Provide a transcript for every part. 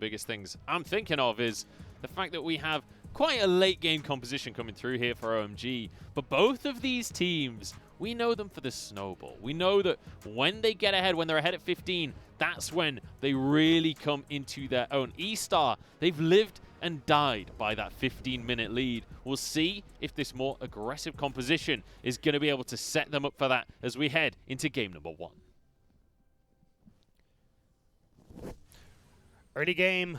biggest things I'm thinking of is the fact that we have quite a late game composition coming through here for OMG. But both of these teams, we know them for the snowball. We know that when they get ahead, when they're ahead at 15, that's when they really come into their own. eStar, they've lived and died by that 15-minute lead. We'll see if this more aggressive composition is going to be able to set them up for that as we head into game number 1. Early game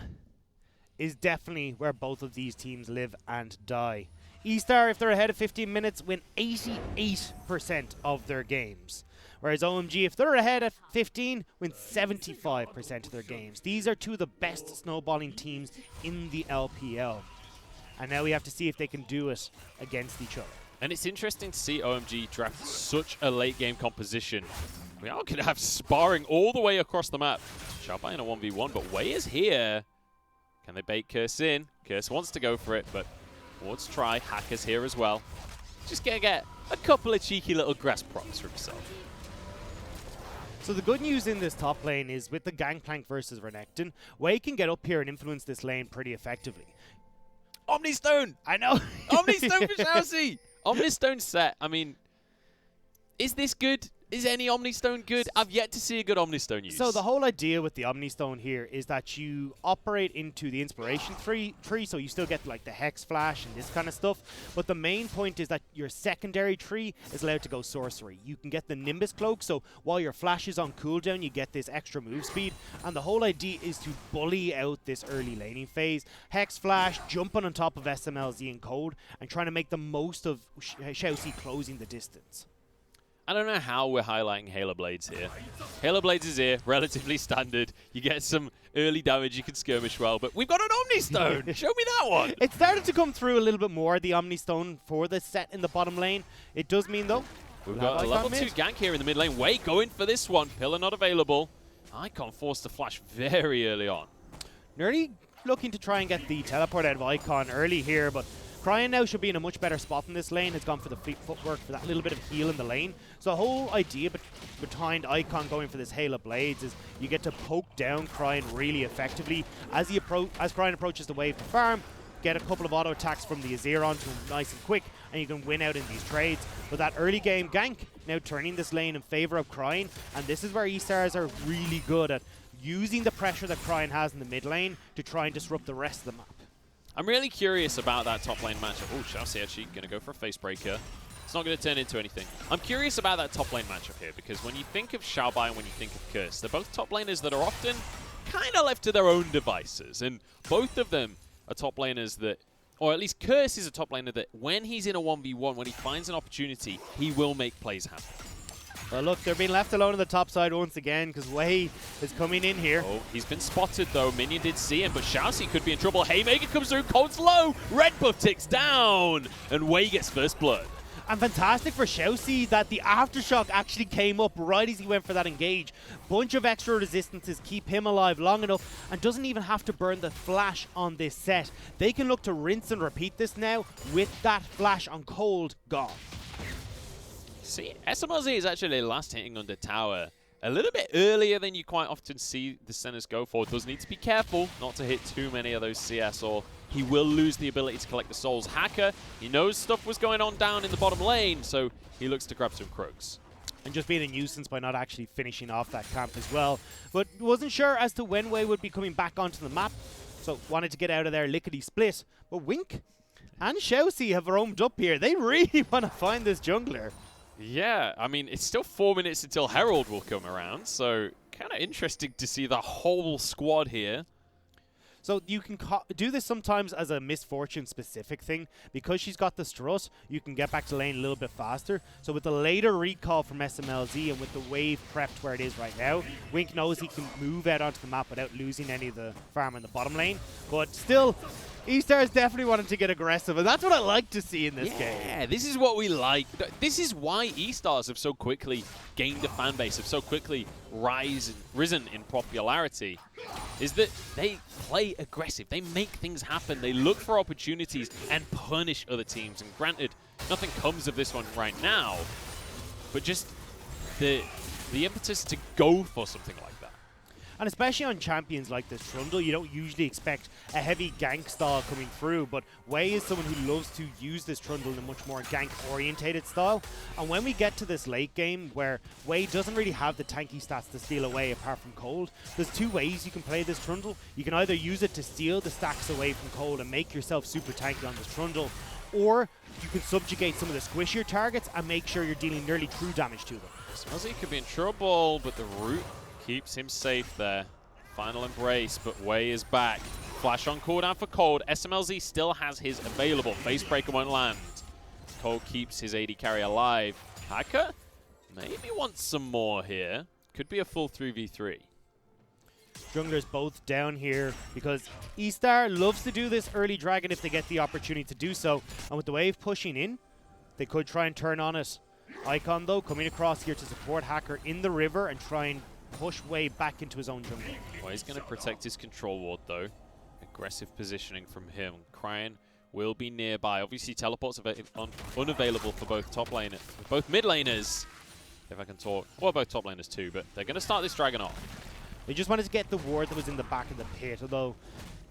is definitely where both of these teams live and die. eStar, if they're ahead of 15 minutes, win 88% of their games. Whereas OMG, if they're ahead at 15, win 75% of their games. These are two of the best snowballing teams in the LPL. And now we have to see if they can do it against each other. And it's interesting to see OMG draft such a late game composition. We are going to have sparring all the way across the map. Xiaobai in a 1v1, but Wei is here. Can they bait Curse in? Curse wants to go for it, but Ward's try. Hacker's here as well. Just going to get a couple of cheeky little grass procs for himself. So the good news in this top lane is with the Gangplank versus Renekton, Wei can get up here and influence this lane pretty effectively. Omnistone! I know! Omnistone for Chelsea! Omnistone set. I mean, is this good? Is any Omnistone good? I've yet to see a good Omnistone use. So the whole idea with the Omnistone here is that you operate into the Inspiration tree, so you still get like the Hex Flash and this kind of stuff. But the main point is that your secondary tree is allowed to go Sorcery. You can get the Nimbus Cloak, so while your Flash is on cooldown, you get this extra move speed. And the whole idea is to bully out this early laning phase. Hex Flash, jumping on top of SMLZ and Cold, and trying to make the most of Xiaoxi closing the distance. I don't know how we're highlighting Halo Blades here. Halo Blades is here, relatively standard. You get some early damage, you can skirmish well, but we've got an Omnistone! Show me that one! It started to come through a little bit more, the Omnistone, for the set in the bottom lane. It does mean, though, we've got a level 2 gank here in the mid lane. Wei going for this one. Pillar not available. Icon forced to flash very early on. Nearly looking to try and get the teleport out of Icon early here, but Cryan now should be in a much better spot in this lane. Has gone for the fleet footwork for that little bit of heal in the lane. So the whole idea behind Icon going for this Halo Blades is you get to poke down Cryan really effectively. As Cryan approaches the wave to farm, get a couple of auto attacks from the Azir onto him nice and quick, and you can win out in these trades. But that early game gank now turning this lane in favor of Cryan, and this is where eStars are really good at using the pressure that Cryan has in the mid lane to try and disrupt the rest of the map. I'm really curious about that top lane matchup. Oh, Chelsea actually going to go for a face breaker. It's not going to turn into anything. I'm curious about that top lane matchup here, because when you think of Xiaobai and when you think of Curse, they're both top laners that are often kind of left to their own devices. And both of them are top laners that, or at least Curse is a top laner that when he's in a 1v1, when he finds an opportunity, he will make plays happen. Well, look, they're being left alone on the top side once again because Wei is coming in here. Oh, he's been spotted though. Minion did see him, but Xiaoxi could be in trouble. Haymaker comes through, Cold's low, red buff ticks down, and Wei gets first blood. And fantastic for Xiaoxi that the Aftershock actually came up right as he went for that engage. Bunch of extra resistances keep him alive long enough and doesn't even have to burn the flash on this set. They can look to rinse and repeat this now with that flash on Cold gone. See, SMLZ is actually last hitting under tower a little bit earlier than you quite often see the centers go for. Does need to be careful not to hit too many of those CS, or he will lose the ability to collect the souls. Hacker, he knows stuff was going on down in the bottom lane, so he looks to grab some crooks. And just being a nuisance by not actually finishing off that camp as well. But wasn't sure as to when Wei would be coming back onto the map, so wanted to get out of there lickety-split. But Wink and Xiaoxi have roamed up here. They really want to find this jungler. Yeah, I mean, it's still 4 minutes until Herald will come around, so kind of interesting to see the whole squad here. So you can do this sometimes as a misfortune specific thing. Because she's got the strut, you can get back to lane a little bit faster. So with the later recall from SMLZ and with the wave prepped where it is right now, Wink knows he can move out onto the map without losing any of the farm in the bottom lane. But still, eStar is definitely wanting to get aggressive, and that's what I like to see in this game. Yeah, this is what we like. This is why eStars have so quickly gained a fan base, have so quickly risen in popularity, is that they play aggressive. They make things happen. They look for opportunities and punish other teams. And granted, nothing comes of this one right now, but just the impetus to go for something like that. And especially on champions like this Trundle, you don't usually expect a heavy gank style coming through, but Wei is someone who loves to use this Trundle in a much more gank-orientated style. And when we get to this late game where Wei doesn't really have the tanky stats to steal away apart from Cold, there's two ways you can play this Trundle. You can either use it to steal the stacks away from Cold and make yourself super tanky on this Trundle, or you can subjugate some of the squishier targets and make sure you're dealing nearly true damage to them. SMLZ could be in trouble, but the root keeps him safe there. Final embrace, but Wei is back. Flash on cooldown for Cold. SMLZ still has his available. Face breaker won't land. Cold keeps his AD carry alive. FLICKR maybe wants some more here. Could be a full 3v3. Junglers both down here because eStar loves to do this early dragon if they get the opportunity to do so. And with the wave pushing in, they could try and turn on it. Icon, though, coming across here to support FLICKR in the river and try and push Wei back into his own jungle. Well, he's going to protect his control ward, though. Aggressive positioning from him. Cryan will be nearby. Obviously, teleports unavailable for both both mid laners, if I can talk. Well, both top laners too, but they're going to start this dragon off. They just wanted to get the ward that was in the back of the pit, although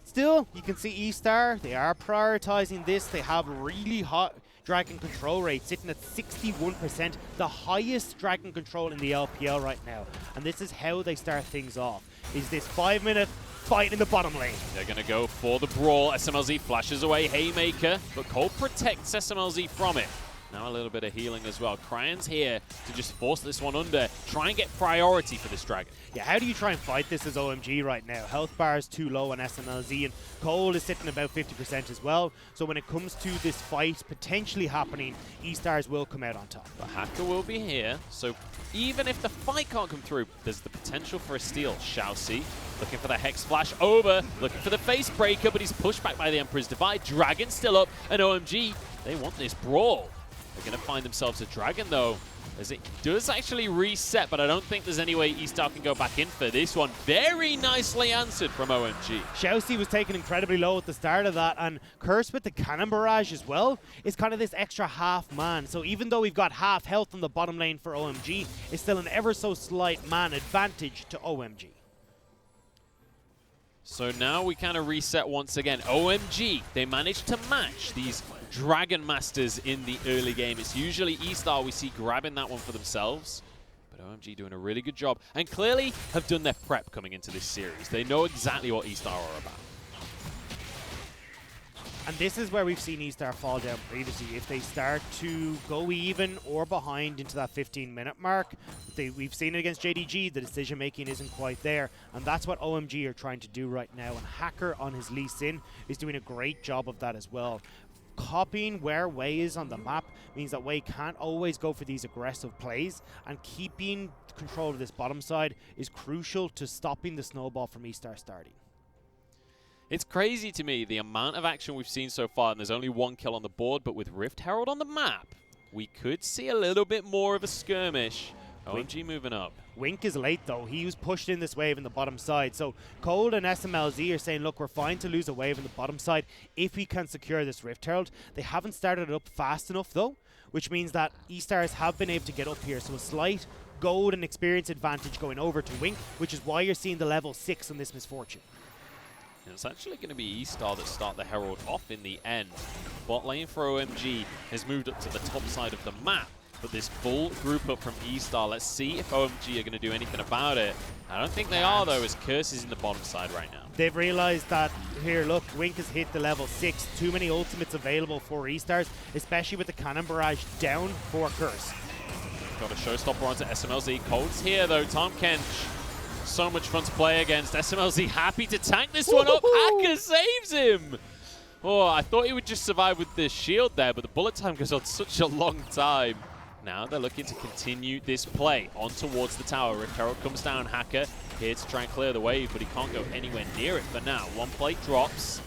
still, you can see eStar, they are prioritizing this. They have really hot dragon control rate, sitting at 61%, the highest dragon control in the LPL right now. And this is how they start things off, is this 5-minute fight in the bottom lane. They're going to go for the brawl. SMLZ flashes away Haymaker, but Cold protects SMLZ from it. Now a little bit of healing as well. Cryan's here to just force this one under, try and get priority for this dragon. Yeah, how do you try and fight this as OMG right now? Health bar is too low on SMLZ, and Cold is sitting about 50% as well. So when it comes to this fight potentially happening, eStars will come out on top. But FLICKR will be here, so even if the fight can't come through, there's the potential for a steal. Xiaoxi looking for the Hex Flash over, looking for the Face Breaker, but he's pushed back by the Emperor's Divide. Dragon still up, and OMG, they want this brawl. They're going to find themselves a dragon, though, as it does actually reset, but I don't think there's any way eStar can go back in for this one. Very nicely answered from OMG. Xiaoxi was taken incredibly low at the start of that, and Curse with the Cannon Barrage as well is kind of this extra half man. So even though we've got half health on the bottom lane for OMG, it's still an ever so slight man advantage to OMG. So now we kind of reset once again. OMG, they managed to match these Dragon Masters in the early game. It's usually eStar we see grabbing that one for themselves. But OMG doing a really good job and clearly have done their prep coming into this series. They know exactly what eStar are about. And this is where we've seen eStar fall down previously. If they start to go even or behind into that 15-minute mark, we've seen it against JDG, the decision-making isn't quite there. And that's what OMG are trying to do right now. And FLICKR on his Lee Sin is doing a great job of that as well. Copying where Wei is on the map means that Wei can't always go for these aggressive plays, and keeping control of this bottom side is crucial to stopping the snowball from eStar starting. It's crazy to me the amount of action we've seen so far, and there's only one kill on the board, but with Rift Herald on the map, we could see a little bit more of a skirmish. OMG moving up. Wink is late though. He was pushed in this wave in the bottom side. So Cold and SMLZ are saying, look, we're fine to lose a wave in the bottom side if we can secure this Rift Herald. They haven't started it up fast enough though, which means that eStars have been able to get up here. So a slight gold and experience advantage going over to Wink, which is why you're seeing the level 6 on this Misfortune. And it's actually going to be eStar that start the Herald off in the end. Bot lane for OMG has moved up to the top side of the map. But this full group up from eStar, let's see if OMG are going to do anything about it. I don't think they are, though, as Curse is in the bottom side right now. They've realized that, here, look, Wink has hit the level 6. Too many ultimates available for eStars, especially with the Cannon Barrage down for Curse. Got a showstopper onto SMLZ. Cold's here, though. Tom Kench, so much fun to play against. SMLZ happy to tank this one up. FLICKR saves him. Oh, I thought he would just survive with the shield there, but the bullet time goes on such a long time. Now they're looking to continue this play on towards the tower. Rift Herald comes down. FLICKR here to try and clear the wave, but he can't go anywhere near it for now. One plate drops.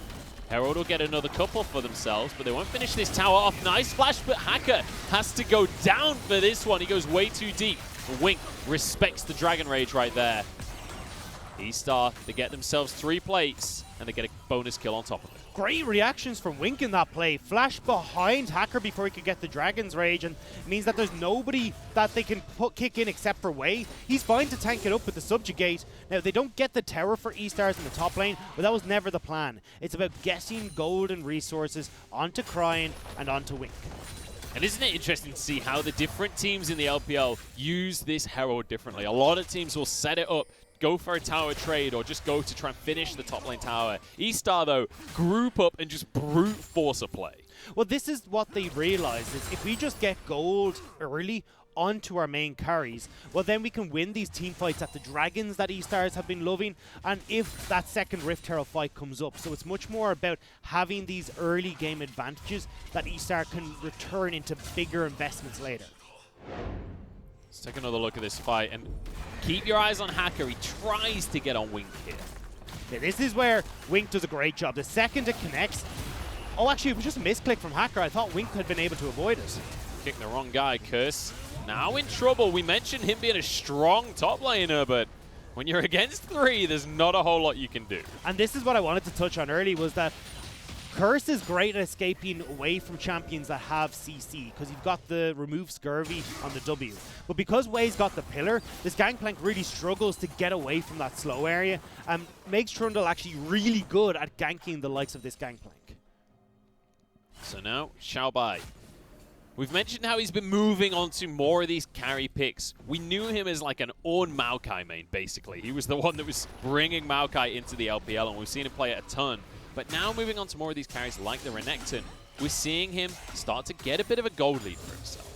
Herald will get another couple for themselves, but they won't finish this tower off. Nice flash, but FLICKR has to go down for this one. He goes way too deep. Wink respects the Dragon Rage right there. eStar, they get themselves 3 plates, and they get a bonus kill on top of it. Great reactions from Wink in that play. Flash behind HackR before he could get the Dragon's Rage, and it means that there's nobody that they can kick in except for Wei. He's fine to tank it up with the Subjugate. Now, they don't get the tower for eStars in the top lane, but that was never the plan. It's about getting gold and resources onto Cryin and onto Wink. And isn't it interesting to see how the different teams in the LPL use this Herald differently? A lot of teams will set it up, go for a tower trade, or just go to try and finish the top lane tower. eStar, though, group up and just brute force a play. Well, this is what they realize, is if we just get gold early onto our main carries, well, then we can win these team fights at the Dragons that eStars have been loving, and if that second Rift Herald fight comes up. So it's much more about having these early game advantages that eStar can return into bigger investments later. Let's take another look at this fight, and keep your eyes on HackR. He tries to get on Wink here. Yeah, this is where Wink does a great job. The second it connects, oh, actually, it was just a misclick from HackR. I thought Wink had been able to avoid it. Kicked the wrong guy, Curse. Now in trouble. We mentioned him being a strong top laner, but when you're against 3, there's not a whole lot you can do. And this is what I wanted to touch on early, was that Curse is great at escaping away from champions that have CC, because you've got the remove Scurvy on the W. But because Wei's got the pillar, this Gangplank really struggles to get away from that slow area, and makes Trundle actually really good at ganking the likes of this Gangplank. So now, Xiaobai. We've mentioned how he's been moving on to more of these carry picks. We knew him as like an Ornn Maokai main, basically. He was the one that was bringing Maokai into the LPL, and we've seen him play it a ton. But now moving on to more of these carries like the Renekton, we're seeing him start to get a bit of a gold lead for himself.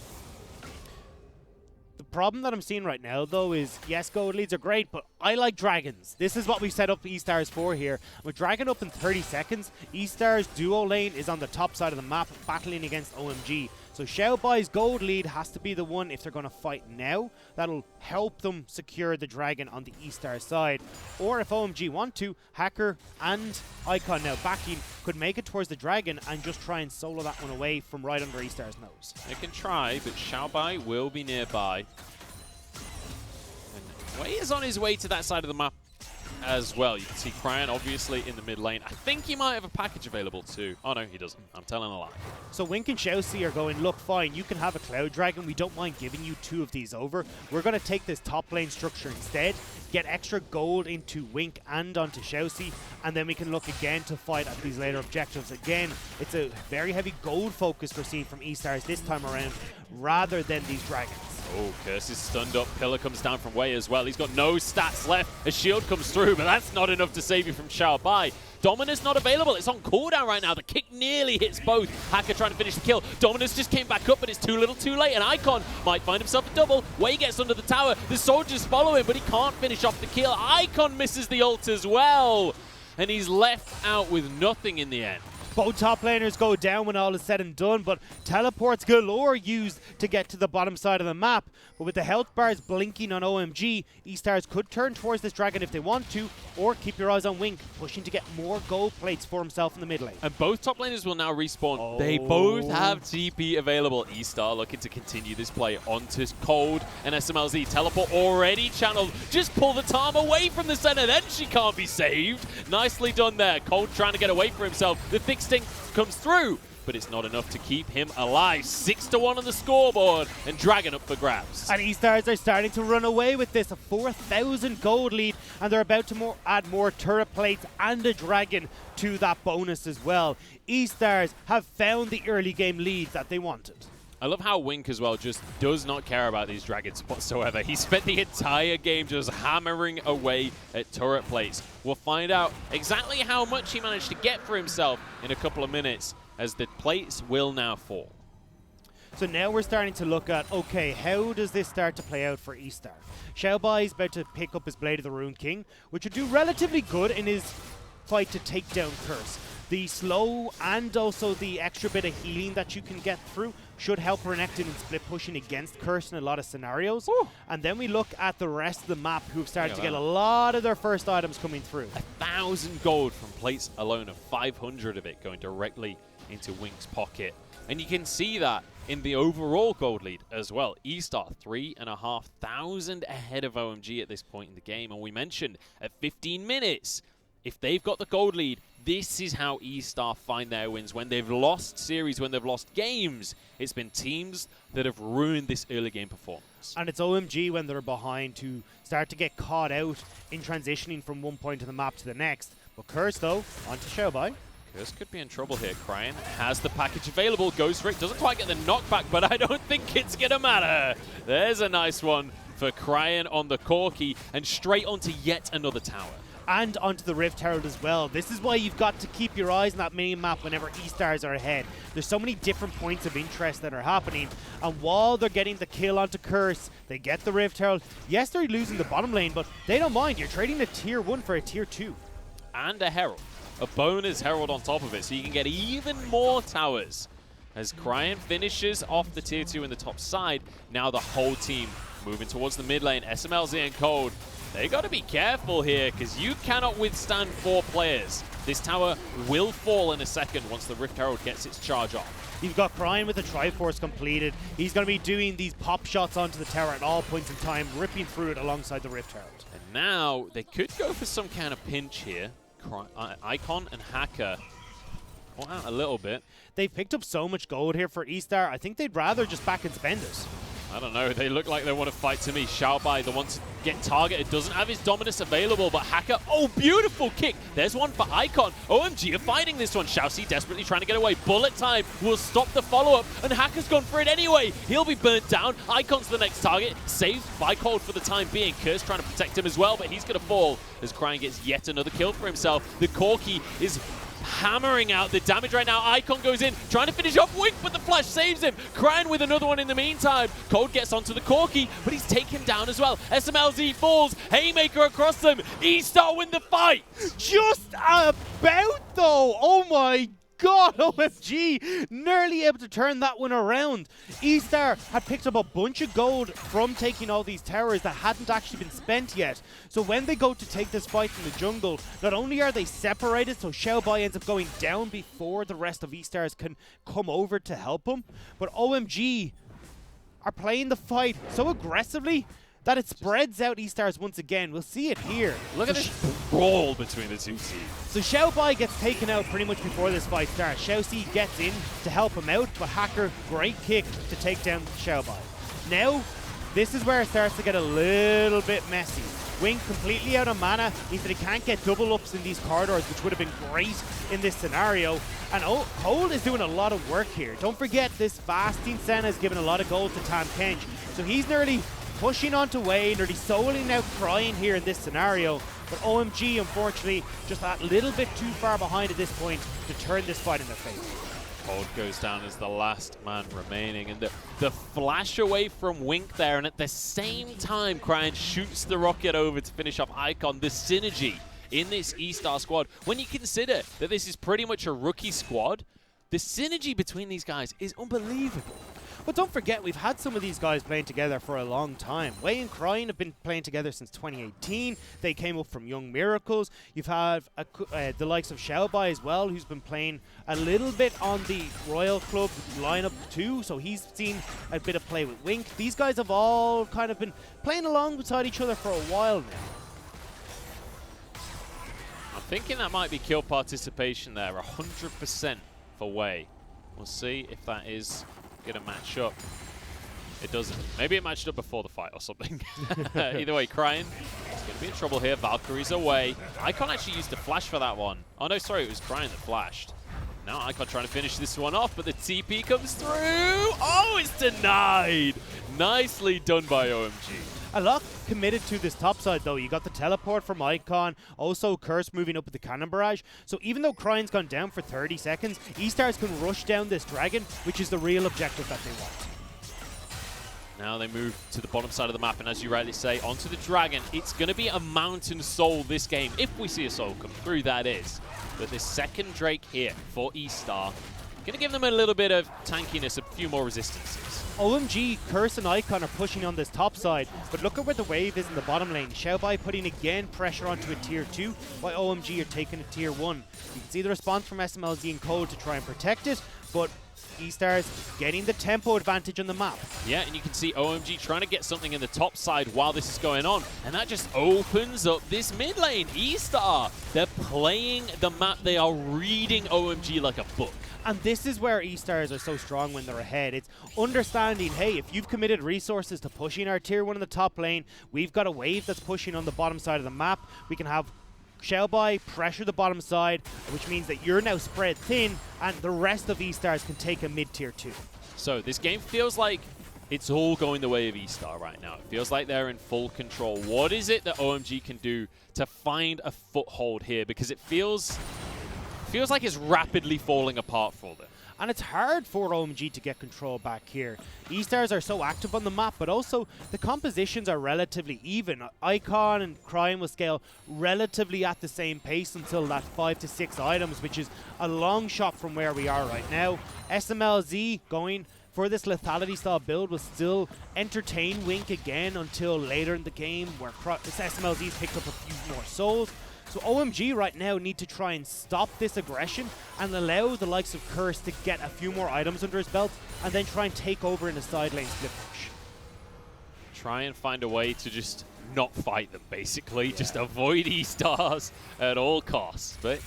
The problem that I'm seeing right now, though, is yes, gold leads are great, but I like dragons. This is what we set up eStars for here. With Dragon up in 30 seconds, eStars duo lane is on the top side of the map, battling against OMG. So Xiaobai's gold lead has to be the one, if they're going to fight now, that'll help them secure the dragon on the eStar side. Or if OMG want to, HackR and Icon now backing could make it towards the dragon and just try and solo that one away from right under eStar's nose. They can try, but Xiaobai will be nearby. And Wei is on his way to that side of the map as well. You can see Cryin obviously in the mid lane. I think he might have a package available too. Oh no, he doesn't. I'm telling a lie. So Wink and Xiaoxi are going, look, fine, you can have a Cloud Dragon. We don't mind giving you 2 of these over. We're going to take this top lane structure instead, get extra gold into Wink and onto Xiaoxi, and then we can look again to fight at these later objectives. Again, it's a very heavy gold focus we're seeing from eStars this time around, rather than these dragons. Oh, Curse is stunned up. Pillar comes down from Wei as well. He's got no stats left. A shield comes through, but that's not enough to save you from Xiaobai. Dominus not available. It's on cooldown right now. The kick nearly hits both. HackR trying to finish the kill. Dominus just came back up, but it's too little too late. And Icon might find himself a double. Wei gets under the tower. The soldiers follow him, but he can't finish off the kill. Icon misses the ult as well. And he's left out with nothing in the end. Both top laners go down when all is said and done, but teleports galore used to get to the bottom side of the map. But with the health bars blinking on OMG, eStars could turn towards this dragon if they want to, or keep your eyes on Wink, pushing to get more gold plates for himself in the mid lane. And both top laners will now respawn. Oh. They both have TP available. eStar looking to continue this play onto Cold and SMLZ. Teleport already channeled. Just pull the Tarm away from the center, then she can't be saved. Nicely done there. Cold trying to get away for himself. The thick sting comes through, but it's not enough to keep him alive. 6-1 on the scoreboard, and Dragon up for grabs. And eStars are starting to run away with this, a 4,000 gold lead, and they're about to add more turret plates and a dragon to that bonus as well. eStars have found the early game lead that they wanted. I love how Wink as well just does not care about these dragons whatsoever. He spent the entire game just hammering away at turret plates. We'll find out exactly how much he managed to get for himself in a couple of minutes, as the plates will now fall. So now we're starting to look at, okay, how does this start to play out for eStar? Xiaobai is about to pick up his Blade of the Rune King, which would do relatively good in his fight to take down Curse. The slow and also the extra bit of healing that you can get through should help Renekton in split pushing against Curse in a lot of scenarios. Ooh. And then we look at the rest of the map, who've started to get a lot of their first items coming through. 1,000 gold from plates alone, of 500 of it going directly into Wink's pocket. And you can see that in the overall gold lead as well. eStar 3,500 ahead of OMG at this point in the game. And we mentioned at 15 minutes, if they've got the gold lead, this is how eStar find their wins. When they've lost series, when they've lost games, it's been teams that have ruined this early game performance. And it's OMG when they're behind to start to get caught out in transitioning from one point of the map to the next. But Curse, though, on to Xiaobai. Curse could be in trouble here. Cryan has the package available, goes for it, doesn't quite get the knockback, but I don't think it's going to matter. There's a nice one for Cryan on the Corki, and straight onto yet another tower. And onto the Rift Herald as well. This is why you've got to keep your eyes on that main map whenever eStars are ahead. There's so many different points of interest that are happening, and while they're getting the kill onto Curse, they get the Rift Herald. Yes, they're losing the bottom lane, but they don't mind. You're trading a tier 1 for a tier 2. And a Herald. A bonus Herald on top of it, so you can get even more towers. As Cryan finishes off the tier 2 in the top side, now the whole team moving towards the mid lane. SMLZ and Cold, they got to be careful here, because you cannot withstand 4 players. This tower will fall in a second once the Rift Herald gets its charge off. You've got Cryan with the Triforce completed. He's going to be doing these pop shots onto the tower at all points in time, ripping through it alongside the Rift Herald. And now they could go for some kind of pinch here. Icon and Hacker go out a little bit. They've picked up so much gold here for eStar. I think they'd rather just back and spend it. I don't know. They look like they want to fight to me. Xiaobai, the one to get targeted, doesn't have his Dominus available, but Hacker, oh, beautiful kick. There's one for Icon. OMG are fighting this one. Xiaoxi desperately trying to get away. Bullet time will stop the follow-up, and Hacker's gone for it anyway. He'll be burnt down. Icon's the next target. Saved by Cold for the time being. Curse trying to protect him as well, but he's going to fall as Cryan gets yet another kill for himself. The Corki is hammering out the damage right now. Icon goes in, trying to finish off Wink, but the flash saves him. Cryan with another one in the meantime. Cold gets onto the Corki, but he's taken down as well. SMLZ falls. Haymaker across them. eStar win the fight. Just about, though. Oh my God, OMG, nearly able to turn that one around. eStar had picked up a bunch of gold from taking all these towers that hadn't actually been spent yet. So when they go to take this fight in the jungle, not only are they separated, so Xiaobai ends up going down before the rest of eStars can come over to help him, but OMG are playing the fight so aggressively that it spreads out eStars once again. We'll see it here. Look at this brawl between the two teams. So Xiaobai gets taken out pretty much before this fight starts. Xiaoxi gets in to help him out, but Hacker, great kick to take down Xiaobai. Now, this is where it starts to get a little bit messy. Wink completely out of mana means that he can't get double ups in these corridors, which would have been great in this scenario. And Cold is doing a lot of work here. Don't forget, this fasting Senna is giving a lot of gold to Tam Kench. So he's nearly pushing onto Wayne, nearly soloing out Cryan here in this scenario. But OMG, unfortunately, just that little bit too far behind at this point to turn this fight in their favor. Cold goes down as the last man remaining, and the flash away from Wink there, and at the same time, Cryan shoots the rocket over to finish off Icon. The synergy in this eStar squad, when you consider that this is pretty much a rookie squad, the synergy between these guys is unbelievable. But don't forget, we've had some of these guys playing together for a long time. Wei and Cryan have been playing together since 2018. They came up from Young Miracles. You've had the likes of Xiaobai as well, who's been playing a little bit on the Royal Club lineup too, so he's seen a bit of play with Wink. These guys have all kind of been playing along beside each other for a while now. I'm thinking that might be kill participation there, 100% for Wei. We'll see if that is going to match up. It doesn't. Maybe it matched up before the fight or something. Either way, Cryan is going to be in trouble here. Valkyrie's away. Icon actually used the flash for that one. Oh no, sorry, it was Cryan that flashed. Now Icon trying to finish this one off, but the TP comes through. Oh, it's denied. Nicely done by OMG. A lot committed to this top side though. You got the teleport from Icon, also Curse moving up with the cannon barrage. So even though Cryan's gone down for 30 seconds, eStars can rush down this dragon, which is the real objective that they want. Now they move to the bottom side of the map, and as you rightly say, onto the dragon. It's going to be a mountain soul this game, if we see a soul come through, that is. But this second Drake here for eStar, going to give them a little bit of tankiness, a few more resistances. OMG, Curse and Icon are pushing on this top side, but look at where the wave is in the bottom lane. Xiaobai putting again pressure onto a tier 2, while OMG are taking a tier 1. You can see the response from SMLZ and Cold to try and protect it, but eStar's getting the tempo advantage on the map. Yeah, and you can see OMG trying to get something in the top side while this is going on, and that just opens up this mid lane. eStar, they're playing the map. They are reading OMG like a book. And this is where eStars are so strong when they're ahead. It's understanding, hey, if you've committed resources to pushing our tier 1 in the top lane, we've got a wave that's pushing on the bottom side of the map. We can have Shellby pressure the bottom side, which means that you're now spread thin, and the rest of eStars can take a mid-tier 2. So this game feels like it's all going the way of eStar right now. It feels like they're in full control. What is it that OMG can do to find a foothold here? Because it feels like it's rapidly falling apart for them. And it's hard for OMG to get control back here. eStars are so active on the map, but also the compositions are relatively even. Icon and Crime will scale relatively at the same pace until that 5 to 6 items, which is a long shot from where we are right now. SMLZ going for this lethality style build will still entertain Wink again until later in the game, where SMLZ's picked up a few more souls. So OMG right now need to try and stop this aggression and allow the likes of Curse to get a few more items under his belt and then try and take over in the side lane split push. Try and find a way to just not fight them, basically. Yeah. Just avoid eStars at all costs. But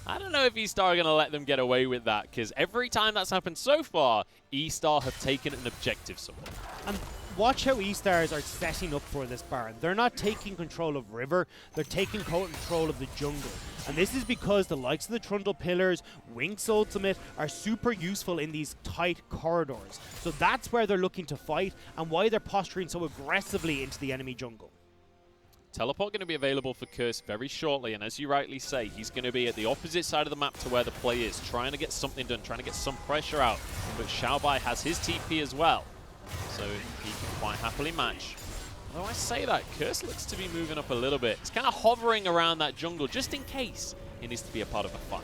I don't know if eStar are going to let them get away with that, because every time that's happened so far, eStar have taken an objective somewhere. And watch how eStars are setting up for this Baron. They're not taking control of River, they're taking control of the jungle. And this is because the likes of the Trundle Pillars, Wink's ultimate, are super useful in these tight corridors. So that's where they're looking to fight and why they're posturing so aggressively into the enemy jungle. Teleport going to be available for Curse very shortly, and as you rightly say, he's going to be at the opposite side of the map to where the play is, trying to get something done, trying to get some pressure out. But Xiaobai has his TP as well, so he can quite happily match. Although I say that, Curse looks to be moving up a little bit. It's kind of hovering around that jungle just in case he needs to be a part of a fight.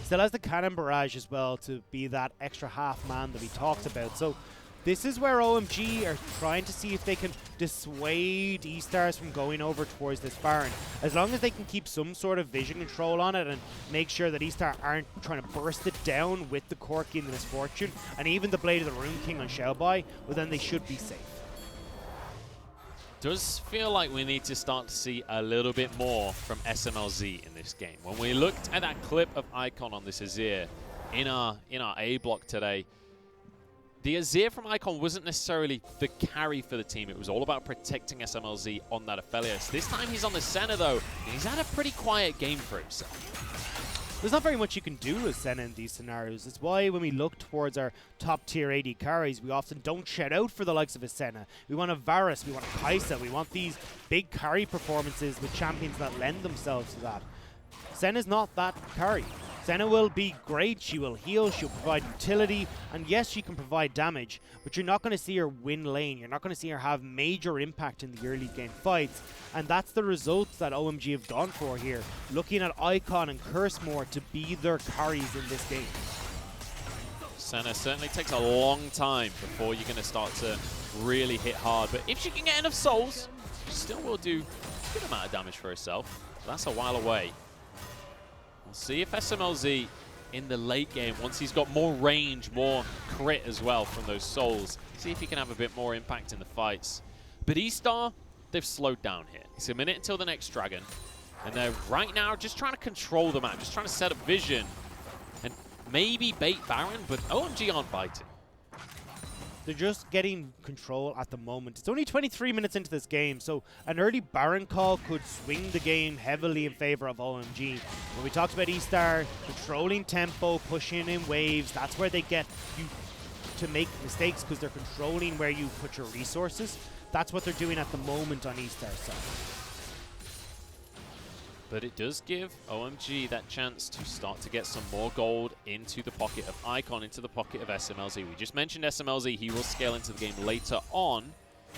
Still has the cannon barrage as well to be that extra half man that we talked about. So this is where OMG are trying to see if they can dissuade eStars from going over towards this Baron. As long as they can keep some sort of vision control on it and make sure that eStar aren't trying to burst it down with the Corki and the Misfortune and even the Blade of the Rune King on Shellby, well then they should be safe. Does feel like we need to start to see a little bit more from SMLZ in this game. When we looked at that clip of Icon on this Azir in our A block today, the Azir from Icon wasn't necessarily the carry for the team. It was all about protecting SMLZ on that Aphelios. This time he's on the Senna though, and he's had a pretty quiet game for himself. There's not very much you can do with Senna in these scenarios. It's why when we look towards our top tier AD carries, we often don't shout out for the likes of a Senna. We want a Varus, we want a Kai'Sa, we want these big carry performances with champions that lend themselves to that. Senna's not that carry. Senna will be great, she will heal, she'll provide utility, and yes, she can provide damage, but you're not going to see her win lane, you're not going to see her have major impact in the early game fights, and that's the results that OMG have gone for here, looking at Icon and Curse more to be their carries in this game. Senna certainly takes a long time before you're going to start to really hit hard, but if she can get enough souls, she still will do a good amount of damage for herself, so that's a while away. See if SMLZ in the late game, once he's got more range, more crit as well from those souls, see if he can have a bit more impact in the fights. But eStar, they've slowed down here. It's a minute until the next dragon, and they're right now just trying to control the map, just trying to set up vision, and maybe bait Baron, but OMG aren't biting. They're just getting control at the moment. It's only 23 minutes into this game, so an early Baron call could swing the game heavily in favor of OMG. When we talked about eStar controlling tempo, pushing in waves, that's where they get you to make mistakes because they're controlling where you put your resources. That's what they're doing at the moment on eStar's side. But it does give OMG that chance to start to get some more gold into the pocket of Icon, into the pocket of SMLZ. We just mentioned SMLZ, he will scale into the game later on,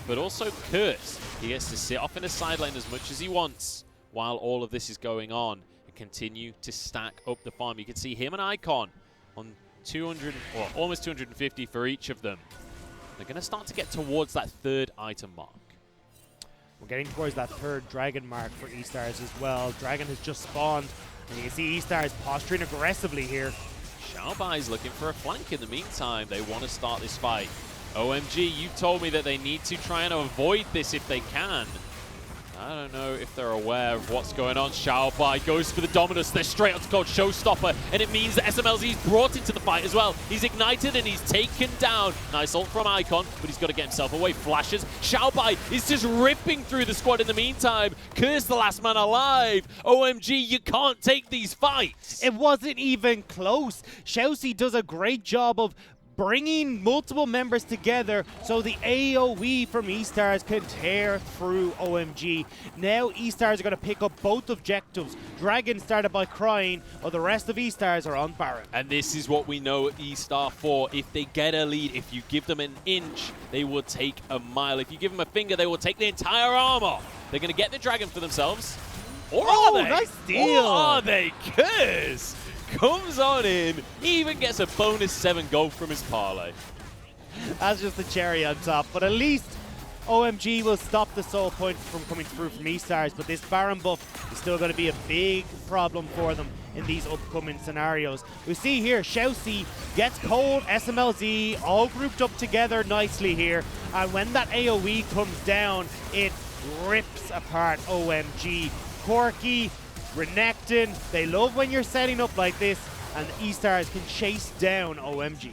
but also Curse. He gets to sit off in the side lane as much as he wants while all of this is going on and continue to stack up the farm. You can see him and Icon on 200, or almost 250 for each of them. They're going to start to get towards that third item mark. We're getting towards that third dragon mark for eStars as well. Dragon has just spawned, and you can see eStars posturing aggressively here. Xiaobai's looking for a flank in the meantime. They want to start this fight. OMG, you told me that they need to try and avoid this if they can. I don't know if they're aware of what's going on. Xiaobai goes for the Dominus. They're straight up to called Showstopper, and it means that SMLZ's brought into the fight as well. He's ignited and he's taken down. Nice ult from Icon, but he's got to get himself away. Flashes. Xiaobai is just ripping through the squad in the meantime. Curse the last man alive. OMG, you can't take these fights. It wasn't even close. Xiaoxi does a great job of bringing multiple members together so the AoE from eStars can tear through OMG. Now eStars are going to pick up both objectives. Dragon started by crying, while the rest of eStars are on Baron. And this is what we know eStar for. If they get a lead, if you give them an inch, they will take a mile. If you give them a finger, they will take the entire arm off. They're going to get the Dragon for themselves. Or are they? Nice steal. Or are they? Curse comes on in, even gets a bonus 7 gold from his parlay. That's just the cherry on top, but at least OMG will stop the soul point from coming through from eStars, but this Baron buff is still going to be a big problem for them in these upcoming scenarios. We see here, Xiaoxi gets cold, SMLZ all grouped up together nicely here, and when that AoE comes down, it rips apart OMG. Corki, Renekton, they love when you're setting up like this, and eStars can chase down OMG.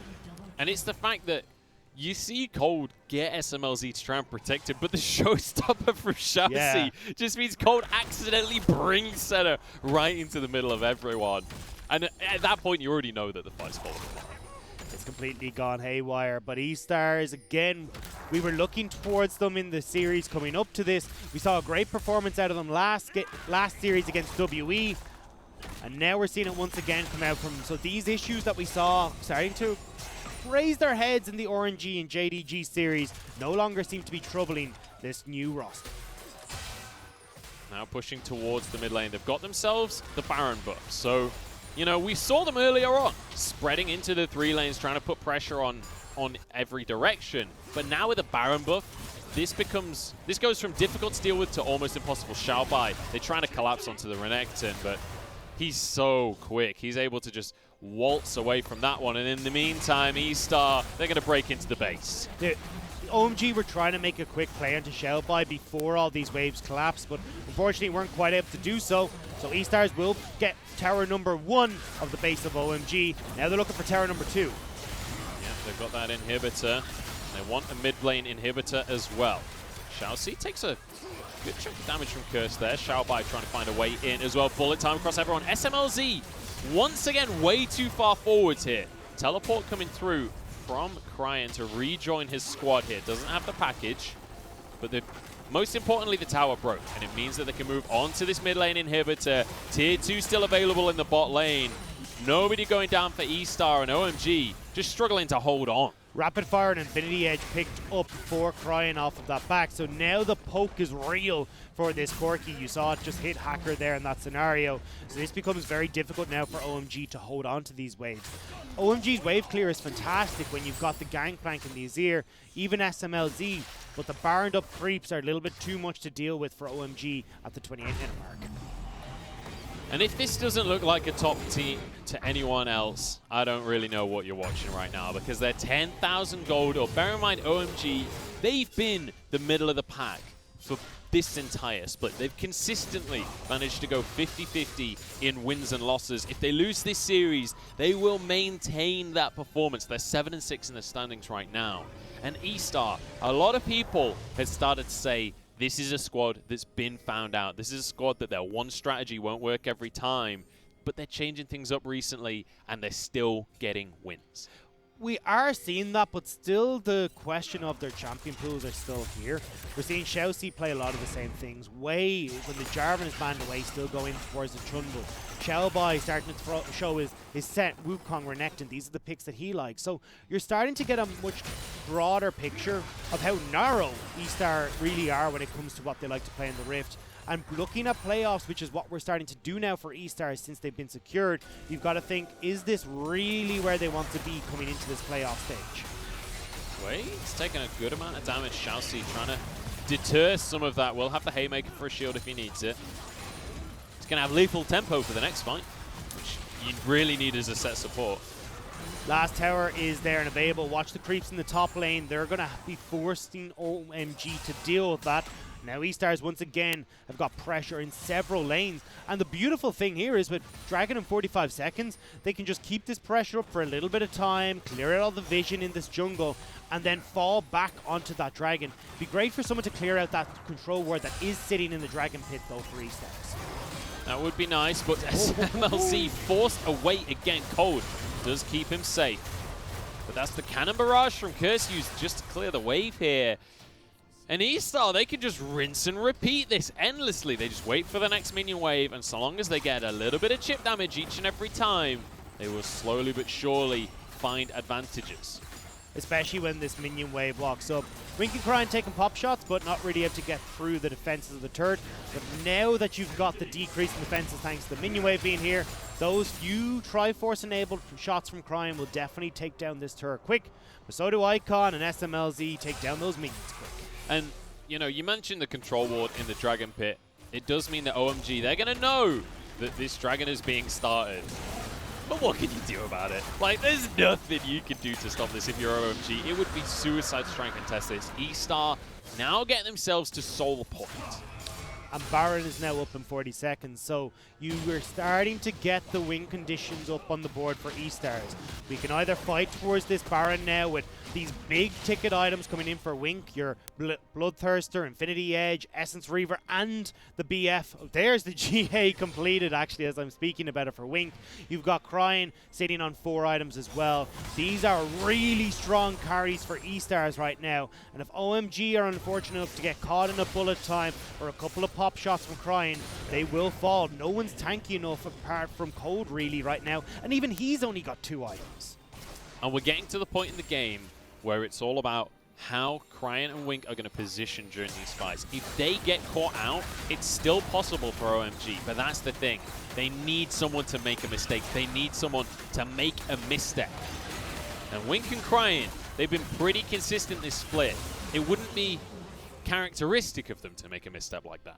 And it's the fact that you see Cold get SMLZ to try and protect him, but the showstopper from Xiaoxi just means Cold accidentally brings Senna right into the middle of everyone. And at that point, you already know that the fight's falling. It's completely gone haywire, but eStars, again, we were looking towards them in the series coming up to this. We saw a great performance out of them last series against WE, and now we're seeing it once again come out from them. So these issues that we saw starting to raise their heads in the RNG and JDG series no longer seem to be troubling this new roster. Now pushing towards the mid lane. They've got themselves the Baron buff, so you know, we saw them earlier on, spreading into the 3 lanes, trying to put pressure on every direction. But now with the Baron buff, this goes from difficult to deal with to almost impossible. Xiaobai, they're trying to collapse onto the Renekton, but he's so quick. He's able to just waltz away from that one. And in the meantime, eStar, they're going to break into the base. OMG were trying to make a quick play onto Xiaobai before all these waves collapsed, but unfortunately weren't quite able to do so. So eStars will get tower number 1 of the base of OMG. Now they're looking for tower number 2. Yeah, they've got that inhibitor. They want a mid lane inhibitor as well. Xiaoxi takes a good chunk of damage from Curse there. Xiaobai trying to find a way in as well. Bullet time across everyone. SMLZ once again way too far forwards here. Teleport coming through from Cryan to rejoin his squad here. Doesn't have the package, but most importantly, the tower broke, and it means that they can move on to this mid lane inhibitor. Tier 2 still available in the bot lane. Nobody going down for eStar, and OMG just struggling to hold on. Rapid Fire and Infinity Edge picked up for Cryan off of that back, so now the poke is real for this Corki. You saw it just hit Hacker there in that scenario, so this becomes very difficult now for OMG to hold on to these waves. OMG's wave clear is fantastic when you've got the Gangplank in the Azir, even SMLZ, but the Baroned up creeps are a little bit too much to deal with for OMG at the 28-minute mark. And if this doesn't look like a top team to anyone else, I don't really know what you're watching right now, because they're 10,000 gold up. Bear in mind, OMG, they've been the middle of the pack for this entire split. They've consistently managed to go 50-50 in wins and losses. If they lose this series, they will maintain that performance. They're 7-6 in the standings right now. And eStar, a lot of people have started to say, this is a squad that's been found out. This is a squad that their one strategy won't work every time, but they're changing things up recently, and they're still getting wins. We are seeing that, but still the question of their champion pools are still here. We're seeing Xiaoxi play a lot of the same things. Wei, when the Jarvan is banned away, still going towards the Trundle. Xiaobai starting to show his set, Wukong, Renekton. These are the picks that he likes. So you're starting to get a much broader picture of how narrow eStar really are when it comes to what they like to play in the Rift. And looking at playoffs, which is what we're starting to do now for eStar since they've been secured, you've got to think, is this really where they want to be coming into this playoff stage? Wei's taking a good amount of damage. Xiaoxi trying to deter some of that. We'll have the Haymaker for a shield if he needs it. He's going to have lethal tempo for the next fight, which you really need as a set support. Last tower is there and available. Watch the creeps in the top lane. They're going to be forcing OMG to deal with that. Now eStars once again have got pressure in several lanes. And the beautiful thing here is with Dragon in 45 seconds, they can just keep this pressure up for a little bit of time, clear out all the vision in this jungle, and then fall back onto that Dragon. Be great for someone to clear out that control ward that is sitting in the Dragon pit though for eStars. That would be nice, but SMLZ forced away again. Cold does keep him safe. But that's the cannon barrage from Curse used just to clear the wave here. And eStar, they can just rinse and repeat this endlessly. They just wait for the next minion wave, and so long as they get a little bit of chip damage each and every time, they will slowly but surely find advantages. Especially when this minion wave walks up. Wink and Cryin taking pop shots, but not really able to get through the defenses of the turret. But now that you've got the decrease in defenses thanks to the minion wave being here, those few Triforce enabled shots from Cryin will definitely take down this turret quick. But so do Icon and SMLZ take down those minions quick. And, you know, you mentioned the control ward in the Dragon Pit. It does mean that OMG, they're going to know that this Dragon is being started. But what can you do about it? Like, there's nothing you can do to stop this if you're OMG. It would be suicide to try and contest this. eStar now get themselves to Soul Point. And Baron is now up in 40 seconds, so you are starting to get the win conditions up on the board for eStars. We can either fight towards this Baron now with these big ticket items coming in for Wink, your Bloodthirster, Infinity Edge, Essence Reaver, and the BF. There's the GA completed, actually, as I'm speaking about it for Wink. You've got Cryin sitting on 4 items as well. These are really strong carries for eStars right now, and if OMG are unfortunate enough to get caught in a bullet time or a couple of pop shots from Cryin, they will fall. No one's tanky enough apart from Code really right now, and even he's only got 2 items. And we're getting to the point in the game where it's all about how Cryin and Wink are going to position during these fights. If they get caught out, it's still possible for OMG, but that's the thing. They need someone to make a mistake. They need someone to make a misstep. And Wink and Cryin, they've been pretty consistent this split. It wouldn't be characteristic of them to make a misstep like that.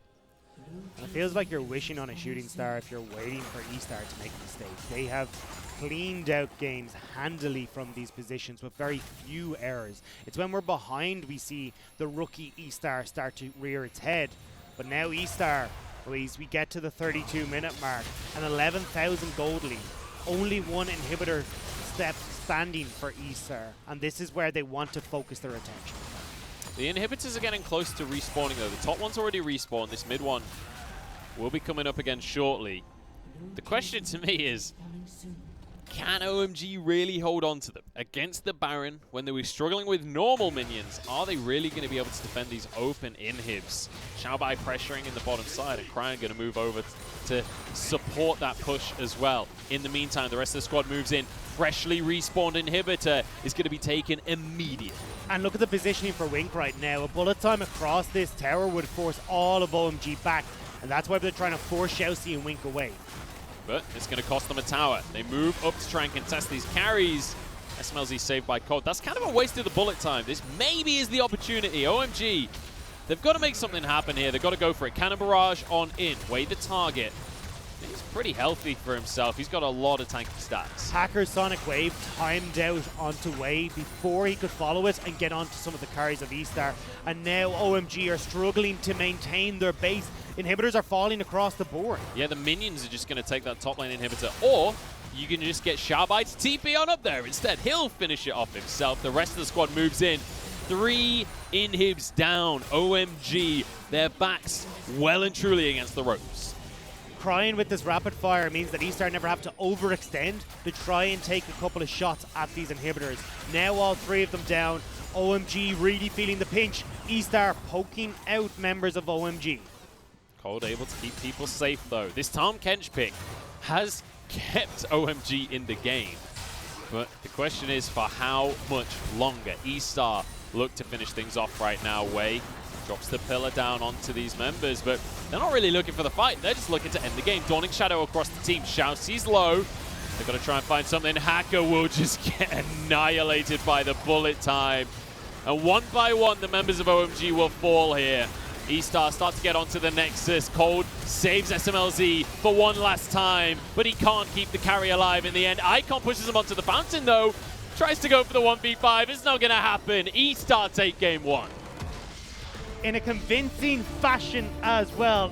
It feels like you're wishing on a shooting star if you're waiting for eStar to make a mistake. They have cleaned out games handily from these positions with very few errors. It's when we're behind we see the rookie eStar start to rear its head. But now eStar, we get to the 32-minute mark, an 11,000 gold lead. Only one inhibitor standing for eStar, and this is where they want to focus their attention. The inhibitors are getting close to respawning though. The top one's already respawned. This mid one will be coming up again shortly. The question to me is, can OMG really hold on to them? Against the Baron, when they were struggling with normal minions, are they really going to be able to defend these open inhibs? Xiaobai pressuring in the bottom side, and Cryin going to move over to support that push as well. In the meantime, the rest of the squad moves in. Freshly respawned inhibitor is going to be taken immediately. And look at the positioning for Wink right now. A bullet time across this tower would force all of OMG back, and that's why they're trying to force Xiaoxi and Wink away. But it's going to cost them a tower. They move up to try and contest these carries. SMLZ saved by Code. That's kind of a waste of the bullet time. This maybe is the opportunity. OMG, they've got to make something happen here. They've got to go for it. Cannon barrage on in. Wait the target. He's pretty healthy for himself. He's got a lot of tanky stats. Hacker's Sonic Wave timed out onto Wave before he could follow it and get onto some of the carries of eStar. And now OMG are struggling to maintain their base. Inhibitors are falling across the board. Yeah, the minions are just going to take that top lane inhibitor. Or you can just get Xiaobai to TP on up there. Instead, he'll finish it off himself. The rest of the squad moves in. 3 inhibs down. OMG, their backs well and truly against the ropes. Cryin with this rapid fire means that eStar never have to overextend to try and take a couple of shots at these inhibitors. Now all 3 of them down. OMG really feeling the pinch. eStar poking out members of OMG. Cold able to keep people safe though. This Tahm Kench pick has kept OMG in the game. But the question is for how much longer? eStar look to finish things off right now. Wei drops the pillar down onto these members, but they're not really looking for the fight. They're just looking to end the game. Dawning Shadow across the team. Xiaoxi's low. They've got to try and find something. Hacker will just get annihilated by the bullet time. And one by one, the members of OMG will fall here. eStar starts to get onto the Nexus. Cold saves SMLZ for one last time, but he can't keep the carry alive in the end. Icon pushes him onto the fountain though. Tries to go for the 1v5. It's not going to happen. eStar take game one. In a convincing fashion as well.